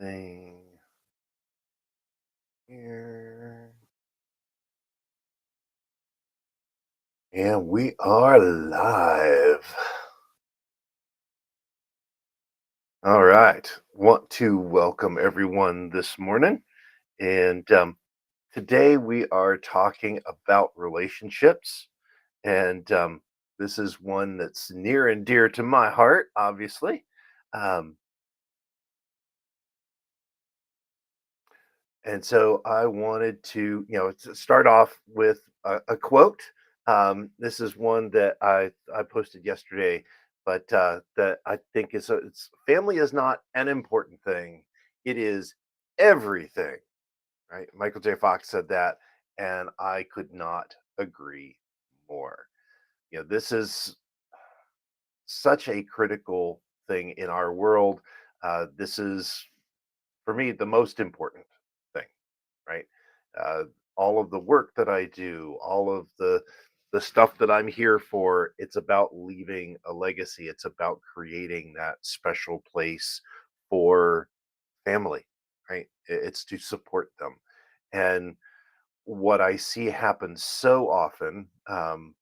Everything here. And we are live. All right. Want to welcome everyone this morning. And today we are talking about relationships. And this is one that's near and dear to my heart, obviously. Um, And so I wanted to, start off with a quote. This is one that I posted yesterday, but that I think it's family is not an important thing. It is everything, right? Michael J. Fox said that, and I could not agree more. This is such a critical thing in our world. This is, for me, the most important thing, right? Uh, all of the work that I do, all of the stuff that I'm here for, it's about leaving a legacy. It's about creating that special place for family, right? It's to support them. And what I see happen so often,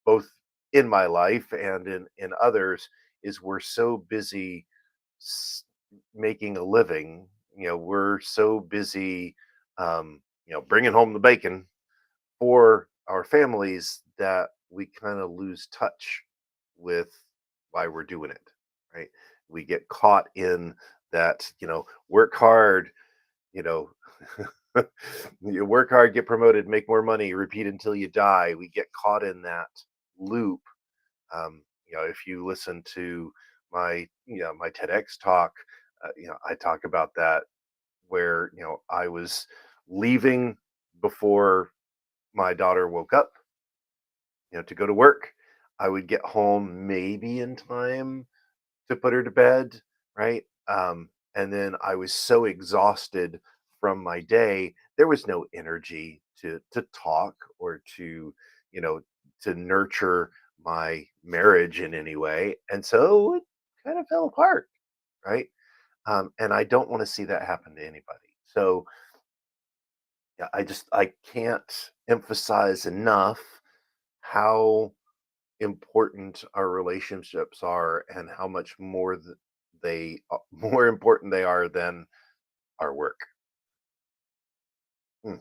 both in my life and in others, is we're so busy s- making a living. We're so busy, bringing home the bacon for our families that we kind of lose touch with why we're doing it. Right? We get caught in that. Work hard. You know, you work hard, get promoted, make more money, repeat until you die. We get caught in that loop. If you listen to my TEDx talk, I talk about that where I was leaving before my daughter woke up, to go to work. I would get home maybe in time to put her to bed, right? And then I was so exhausted from my day, there was no energy to talk or you know, to nurture my marriage in any way, and so it kind of fell apart, right? And I don't want to see that happen to anybody. So yeah, I can't emphasize enough how important our relationships are and how much more more important they are than our work. Mm.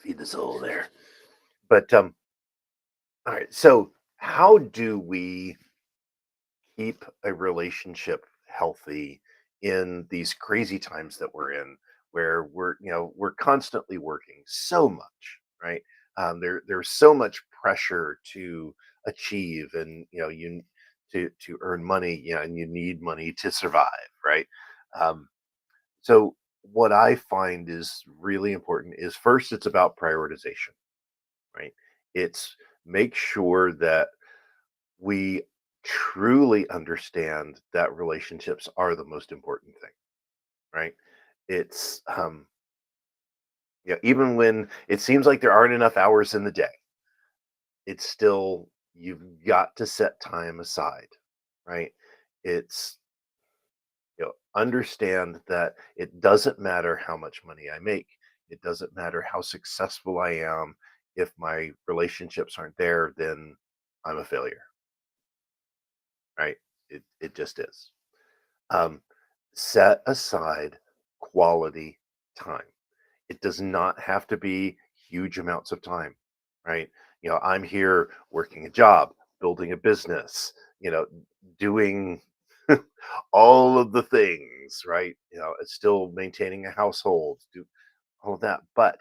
Feed the soul there. But all right. So how do we keep a relationship healthy in these crazy times that we're in, where we're constantly working so much, right? There's so much pressure to achieve, and to earn money, and you need money to survive, right? um, so what I find is really important is, first, it's about prioritization, right? It's make sure that we truly understand that relationships are the most important thing, right? It's even when it seems like there aren't enough hours in the day, it's still, you've got to set time aside, right? It's, understand that it doesn't matter how much money I make, it doesn't matter how successful I am. If my relationships aren't there, then I'm a failure, right? It just is. um, Set aside quality time. It does not have to be huge amounts of time, right? I'm here working a job, building a business, doing all of the things, right? It's still maintaining a household, do all of that, but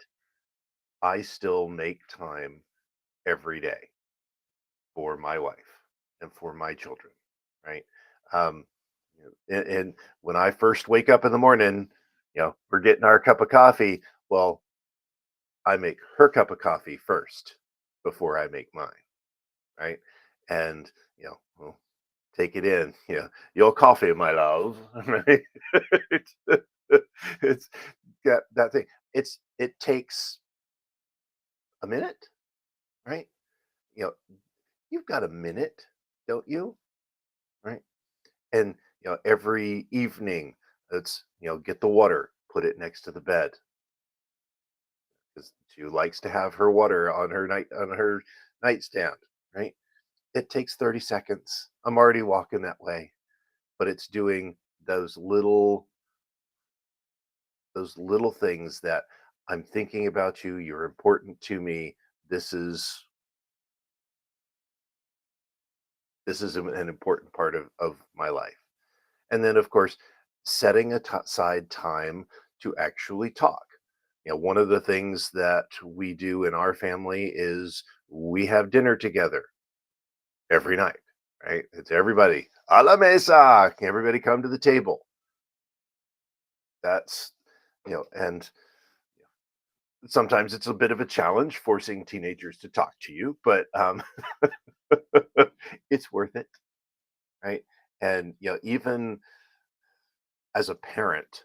I still make time every day for my wife and for my children, right? Um, and when I first wake up in the morning, we're getting our cup of coffee. Well, I make her cup of coffee first before I make mine, right? And well, take it in. Your coffee, my love. Right? it's, it's that thing. It takes a minute, right? You know, you've got a minute, don't you? Right? And every evening, It's, get the water, put it next to the bed, 'cause she likes to have her water on her nightstand, right? It takes 30 seconds. I'm already walking that way, but it's doing those little things that I'm thinking about you, you're important to me. This is an important part of my life. And then, of course, setting aside time to actually talk. One of the things that we do in our family is we have dinner together every night, right? It's everybody a la mesa, everybody come to the table. That's, and sometimes it's a bit of a challenge forcing teenagers to talk to you, but it's worth it, right? And even as a parent,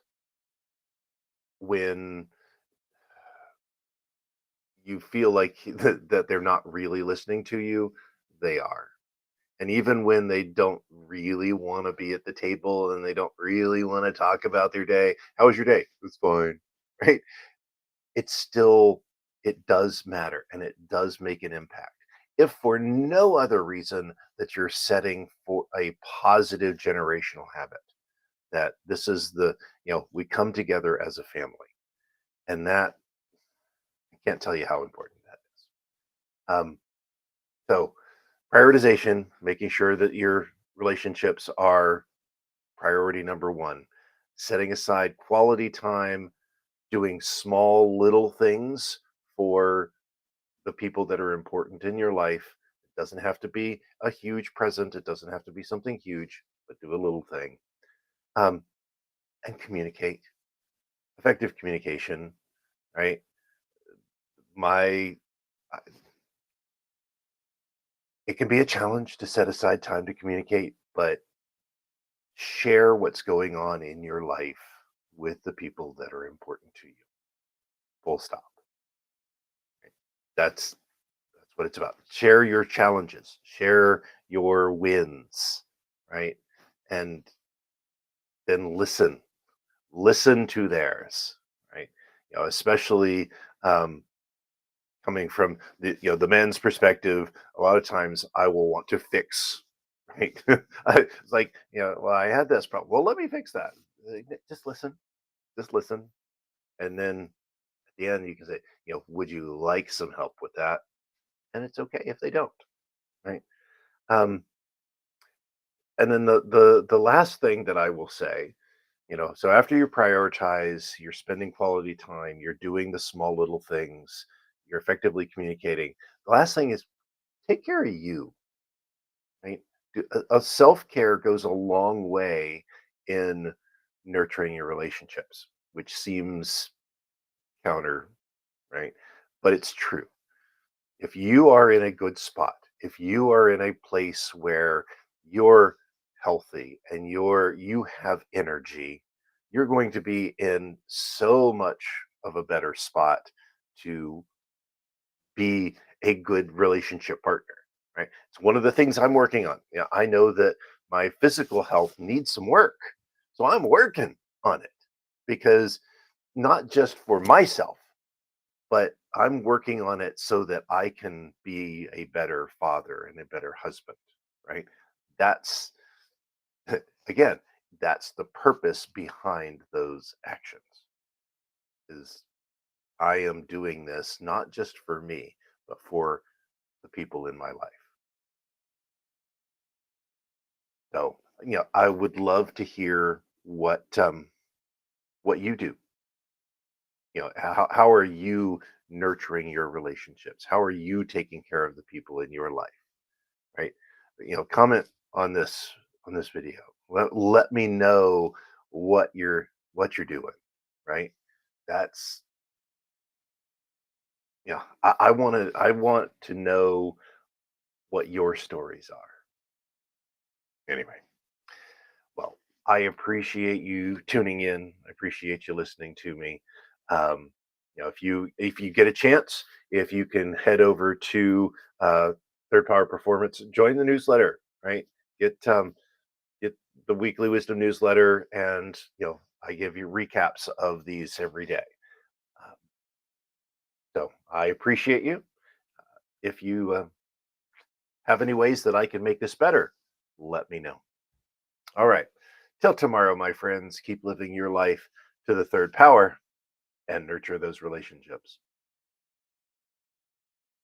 when you feel like that they're not really listening to you, they are. And even when they don't really want to be at the table and they don't really want to talk about their day, how was your day? It's fine, right? It's still, it does matter and it does make an impact. If for no other reason that you're setting for a positive generational habit, that this is we come together as a family. And that, I can't tell you how important that is. So prioritization, making sure that your relationships are priority number one, setting aside quality time, doing small little things for the people that are important in your life. It doesn't have to be a huge present, it doesn't have to be something huge, but do a little thing. Um, and communicate, effective communication, right? My, it can be a challenge to set aside time to communicate, but share what's going on in your life with the people that are important to you. Full stop. That's what it's about. Share your challenges, share your wins, right? And then listen to theirs, right? Especially um, coming from the men's perspective. A lot of times, I will want to fix, right? It's like, well, I had this problem. Well, let me fix that. Just listen, just listen, and then at the end, you can say, would you like some help with that? And it's okay if they don't, right? Um, and then the last thing that I will say, so after you prioritize, you're spending quality time, you're doing the small little things, you're effectively communicating. The last thing is take care of you, right? A self care goes a long way in nurturing your relationships, which seems counter, right? But it's true. If you are in a good spot, if you are in a place where you're healthy and you have energy, you're going to be in so much of a better spot to be a good relationship partner, right? It's one of the things I'm working on. I know that my physical health needs some work. So I'm working on it because not just for myself, but I'm working on it so that I can be a better father and a better husband, right? That's again, that's the purpose behind those actions. Is I am doing this not just for me, but for the people in my life. So, I would love to hear what you do. How are you nurturing your relationships? How are you taking care of the people in your life? Right? Comment on this video. Let me know what you're doing. Right? That's I want to know what your stories are. Anyway, well, I appreciate you tuning in. I appreciate you listening to me. Um, if you get a chance, if you can head over to Third Power Performance, join the newsletter. Right? Get um, get the weekly wisdom newsletter, and I give you recaps of these every day. Um, so I appreciate you. If you have any ways that I can make this better, let me know. All right. Till tomorrow, my friends, keep living your life to the third power and nurture those relationships.